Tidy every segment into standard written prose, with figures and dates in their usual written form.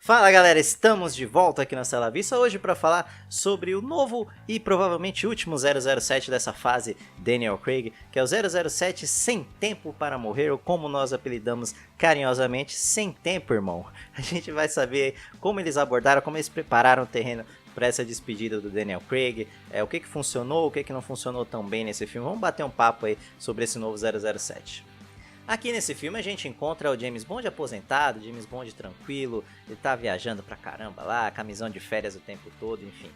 Fala galera, estamos de volta aqui na Sala Vista hoje para falar sobre o novo e provavelmente último 007 dessa fase, Daniel Craig, que é o 007 Sem Tempo para Morrer, ou como nós apelidamos carinhosamente, Sem Tempo, irmão. A gente vai saber como eles abordaram, como eles prepararam o terreno para essa despedida do Daniel Craig, o que funcionou, o que não funcionou tão bem nesse filme. Vamos bater um papo aí sobre esse novo 007. Aqui nesse filme a gente encontra o James Bond aposentado, James Bond tranquilo, ele tá viajando pra caramba lá, camisão de férias o tempo todo, enfim.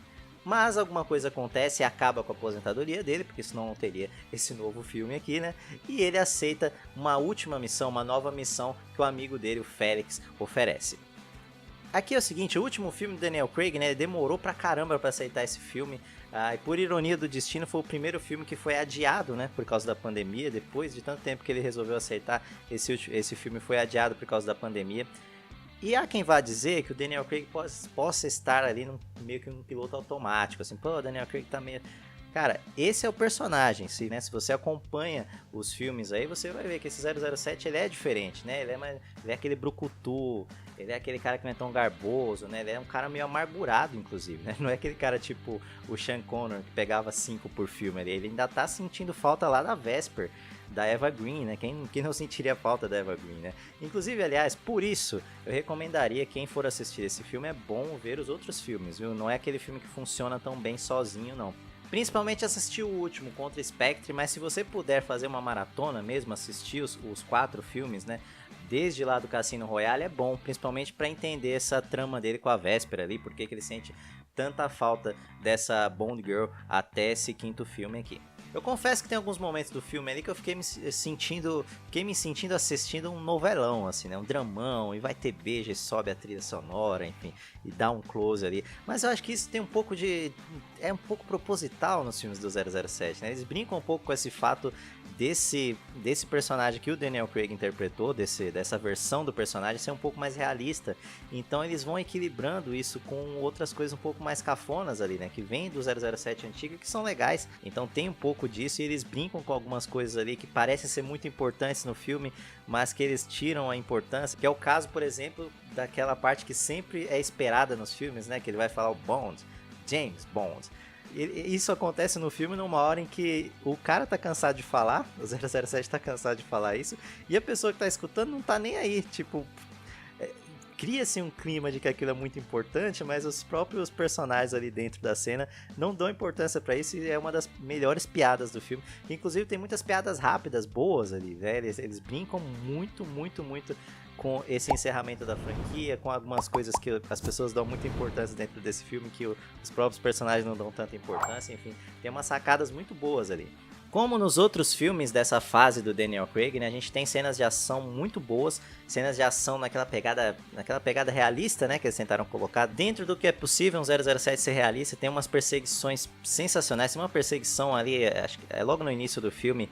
Mas alguma coisa acontece e acaba com a aposentadoria dele, porque senão não teria esse novo filme aqui, né? E ele aceita uma última missão, uma nova missão que o amigo dele, o Félix, oferece. Aqui é o seguinte, o último filme do Daniel Craig, né, ele demorou pra caramba pra aceitar esse filme, e por ironia do destino foi o primeiro filme que foi adiado, né, por causa da pandemia. Depois de tanto tempo que ele resolveu aceitar, esse filme foi adiado por causa da pandemia. E há quem vá dizer que o Daniel Craig possa estar ali meio que num piloto automático, assim, pô, o Daniel Craig tá meio... Cara, esse é o personagem, né? Se você acompanha os filmes aí, você vai ver que esse 007 ele é diferente, né? Ele é aquele brucutu, ele é aquele cara que não é tão garboso, né? Ele é um cara meio amargurado, inclusive, né? Não é aquele cara tipo o Sean Connery, que pegava 5 por filme ali. Ele ainda tá sentindo falta lá da Vesper, da Eva Green, né? Quem não sentiria falta da Eva Green, né? Inclusive, aliás, por isso, eu recomendaria quem for assistir esse filme, é bom ver os outros filmes, viu? Não é aquele filme que funciona tão bem sozinho, não. Principalmente assistir o último, Contra Spectre, mas se você puder fazer uma maratona mesmo, assistir os 4 filmes, né? Desde lá do Cassino Royale é bom, principalmente para entender essa trama dele com a Véspera ali, porque que ele sente tanta falta dessa Bond Girl até esse 5º filme aqui. Eu confesso que tem alguns momentos do filme ali que eu fiquei me sentindo assistindo um novelão, assim, né? Um dramão, e vai ter beijo, e sobe a trilha sonora, enfim, e dá um close ali. Mas eu acho que isso tem um pouco é um pouco proposital nos filmes do 007, né? Eles brincam um pouco com esse fato desse personagem que o Daniel Craig interpretou, dessa versão do personagem ser um pouco mais realista. Então eles vão equilibrando isso com outras coisas um pouco mais cafonas ali, né? Que vem do 007 antigo e que são legais. Então tem um pouco disso e eles brincam com algumas coisas ali que parecem ser muito importantes no filme, mas que eles tiram a importância. Que é o caso, por exemplo, daquela parte que sempre é esperada nos filmes, né? Que ele vai falar o Bond, James Bond. Isso acontece no filme numa hora em que o cara tá cansado de falar, o 007 tá cansado de falar isso, e a pessoa que tá escutando não tá nem aí, tipo... Cria-se um clima de que aquilo é muito importante, mas os próprios personagens ali dentro da cena não dão importância pra isso, e é uma das melhores piadas do filme. Inclusive tem muitas piadas rápidas, boas ali, né? Eles brincam muito com esse encerramento da franquia, com algumas coisas que as pessoas dão muita importância dentro desse filme, que os próprios personagens não dão tanta importância, enfim, tem umas sacadas muito boas ali. Como nos outros filmes dessa fase do Daniel Craig, né, a gente tem cenas de ação muito boas, cenas de ação naquela pegada realista, né, que eles tentaram colocar. Dentro do que é possível um 007 ser realista, tem umas perseguições sensacionais. Tem uma perseguição ali, acho que é logo no início do filme,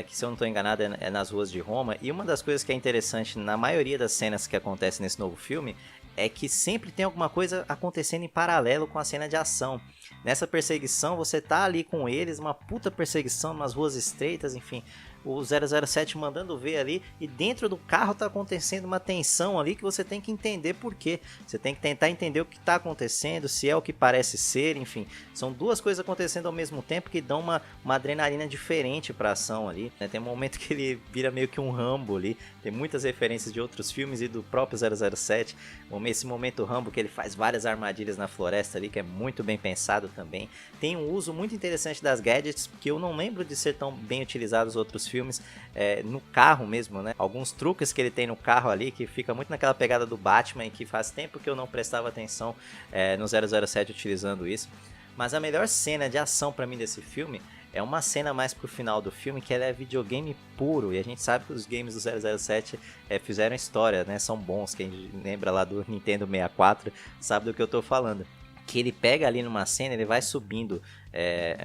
que se eu não estou enganado é nas ruas de Roma. E uma das coisas que é interessante na maioria das cenas que acontecem nesse novo filme é que sempre tem alguma coisa acontecendo em paralelo com a cena de ação. Nessa perseguição, você tá ali com eles, uma puta perseguição, umas ruas estreitas, enfim, o 007 mandando ver ali, e dentro do carro tá acontecendo uma tensão ali que você tem que entender por quê. Você tem que tentar entender o que tá acontecendo, se é o que parece ser, enfim. São duas coisas acontecendo ao mesmo tempo que dão uma adrenalina diferente pra ação ali, né? Tem um momento que ele vira meio que um Rambo ali, tem muitas referências de outros filmes e do próprio 007. Esse momento Rambo que ele faz várias armadilhas na floresta ali, que é muito bem pensado também. Tem um uso muito interessante das gadgets, que eu não lembro de ser tão bem utilizado nos outros filmes, no carro mesmo, né? Alguns truques que ele tem no carro ali, que fica muito naquela pegada do Batman, e que faz tempo que eu não prestava atenção no 007 utilizando isso. Mas a melhor cena de ação pra mim desse filme é uma cena mais pro final do filme, que ela é videogame puro, e a gente sabe que os games do 007 fizeram história, né? São bons, quem lembra lá do Nintendo 64 sabe do que eu tô falando. Que ele pega ali numa cena, ele vai subindo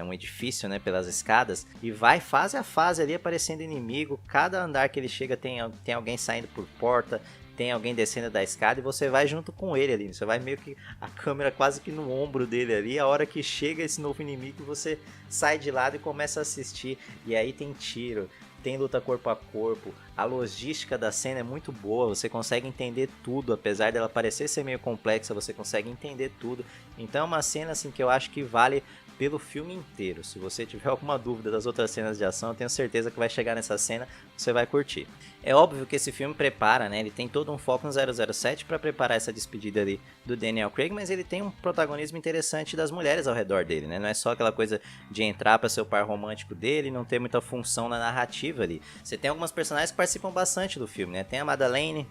um edifício, né, pelas escadas, e vai fase a fase ali aparecendo inimigo. Cada andar que ele chega tem alguém saindo por porta, tem alguém descendo da escada, e você vai junto com ele ali, você vai meio que a câmera quase que no ombro dele ali. A hora que chega esse novo inimigo, você sai de lado e começa a assistir, e aí tem tiro, tem luta corpo a corpo, a logística da cena é muito boa, você consegue entender tudo, apesar dela parecer ser meio complexa, você consegue entender tudo. Então é uma cena assim que eu acho que vale pelo filme inteiro. Se você tiver alguma dúvida das outras cenas de ação, eu tenho certeza que vai chegar nessa cena, você vai curtir. É óbvio que esse filme prepara, né? Ele tem todo um foco no 007 para preparar essa despedida ali do Daniel Craig, mas ele tem um protagonismo interessante das mulheres ao redor dele, né? Não é só aquela coisa de entrar para ser o par romântico dele e não ter muita função na narrativa ali. Você tem algumas personagens que participam bastante do filme, né? Tem a Madeleine,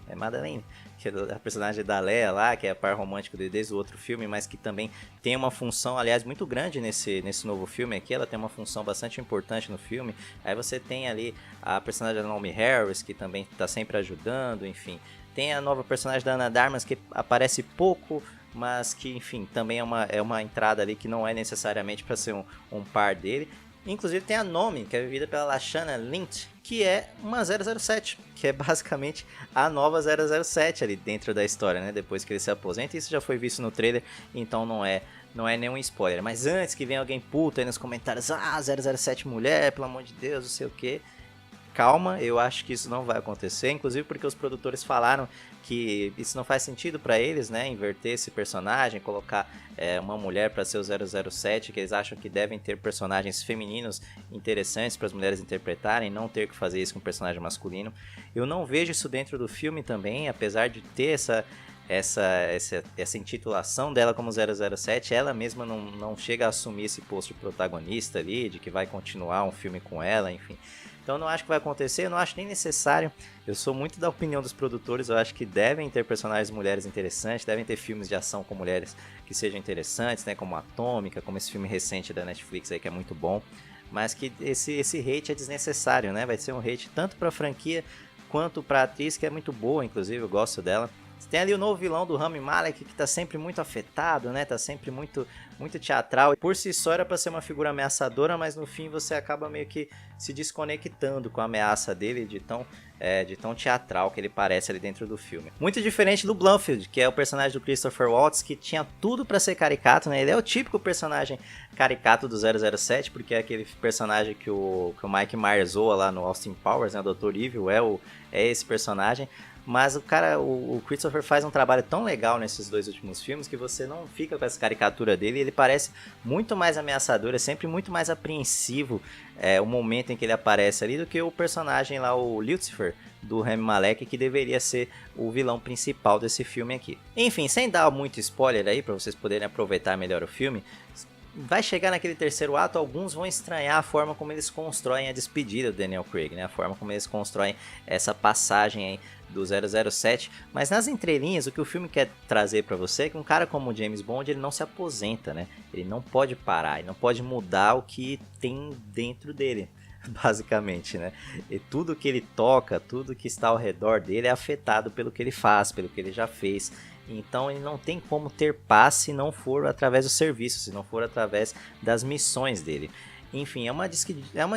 que é a personagem da Leia lá, que é a par romântico dele desde o outro filme, mas que também tem uma função, aliás, muito grande nesse novo filme aqui. Ela tem uma função bastante importante no filme. Aí você tem ali a personagem da Naomie Harris, que também está sempre ajudando, enfim. Tem a nova personagem da Ana de Armas, que aparece pouco, mas que, enfim, também é uma entrada ali que não é necessariamente para ser um par dele. Inclusive tem a Nomi, que é vivida pela Lashana Lynch, que é uma 007, que é basicamente a nova 007 ali dentro da história, né? Depois que ele se aposenta, isso já foi visto no trailer, então não é nenhum spoiler. Mas antes que venha alguém puto aí nos comentários, 007 mulher, pelo amor de Deus, não sei o que. Calma, eu acho que isso não vai acontecer, inclusive porque os produtores falaram que isso não faz sentido para eles, né, inverter esse personagem, colocar uma mulher para ser o 007, que eles acham que devem ter personagens femininos interessantes para as mulheres interpretarem, não ter que fazer isso com um personagem masculino. Eu não vejo isso dentro do filme também, apesar de ter essa intitulação dela como 007, ela mesma não chega a assumir esse posto de protagonista ali, de que vai continuar um filme com ela, enfim. Então eu não acho que vai acontecer, eu não acho nem necessário. Eu sou muito da opinião dos produtores, eu acho que devem ter personagens mulheres interessantes, devem ter filmes de ação com mulheres que sejam interessantes, né, como Atômica, como esse filme recente da Netflix aí que é muito bom, mas que esse hate é desnecessário, né? Vai ser um hate tanto para a franquia quanto para a atriz, que é muito boa, inclusive eu gosto dela. Tem ali o novo vilão do Rami Malek, que tá sempre muito afetado, né? Tá sempre muito teatral. Por si só era pra ser uma figura ameaçadora, mas no fim você acaba meio que se desconectando com a ameaça dele de tão teatral que ele parece ali dentro do filme. Muito diferente do Blofeld, que é o personagem do Christopher Waltz, que tinha tudo pra ser caricato, né? Ele é o típico personagem caricato do 007, porque é aquele personagem que o Mike Myers zoa lá no Austin Powers, né? O Dr. Evil é esse personagem. Mas o Christopher faz um trabalho tão legal nesses dois últimos filmes que você não fica com essa caricatura dele. Ele parece muito mais ameaçador, é sempre muito mais apreensivo o momento em que ele aparece ali do que o personagem lá, o Lucifer, do Rami Malek, que deveria ser o vilão principal desse filme aqui. Enfim, sem dar muito spoiler aí, para vocês poderem aproveitar melhor o filme, vai chegar naquele terceiro ato, alguns vão estranhar a forma como eles constroem a despedida do Daniel Craig, né? A forma como eles constroem essa passagem aí do 007, mas nas entrelinhas o que o filme quer trazer pra você é que um cara como o James Bond, ele não se aposenta, né? Ele não pode parar, ele não pode mudar o que tem dentro dele, basicamente, né? E tudo que ele toca, tudo que está ao redor dele é afetado pelo que ele faz, pelo que ele já fez. Então ele não tem como ter paz se não for através do serviço, se não for através das missões dele. Enfim, é uma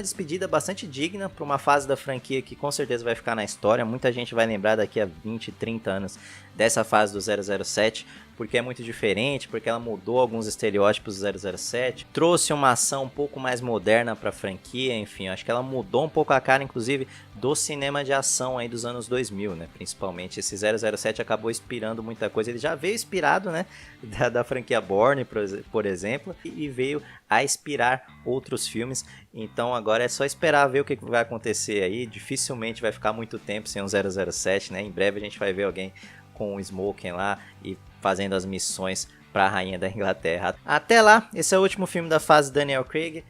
despedida bastante digna para uma fase da franquia que com certeza vai ficar na história. Muita gente vai lembrar daqui a 20, 30 anos dessa fase do 007, porque é muito diferente, porque ela mudou alguns estereótipos do 007, trouxe uma ação um pouco mais moderna para a franquia, enfim, acho que ela mudou um pouco a cara, inclusive, do cinema de ação aí dos anos 2000, né? Principalmente esse 007 acabou inspirando muita coisa, ele já veio inspirado, né, da franquia Bourne, por exemplo, e veio a inspirar outros filmes. Então agora é só esperar ver o que vai acontecer aí. Dificilmente vai ficar muito tempo sem um 007, né? Em breve a gente vai ver alguém com o Smoking lá e fazendo as missões para a Rainha da Inglaterra. Até lá, esse é o último filme da fase Daniel Craig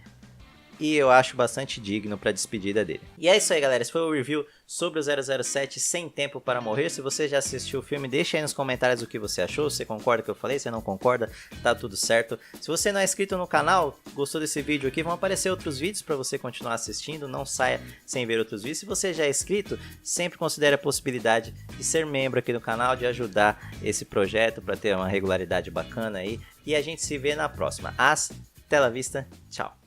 e eu acho bastante digno para a despedida dele. E é isso aí, galera, esse foi o review sobre o 007 Sem Tempo para Morrer. Se você já assistiu o filme, deixa aí nos comentários o que você achou, se você concorda com o que eu falei, se não concorda, tá tudo certo. Se você não é inscrito no canal, gostou desse vídeo aqui, vão aparecer outros vídeos para você continuar assistindo, não saia sem ver outros vídeos. Se você já é inscrito, sempre considere a possibilidade de ser membro aqui do canal, de ajudar esse projeto para ter uma regularidade bacana aí. E a gente se vê na próxima. Hasta la vista, tchau!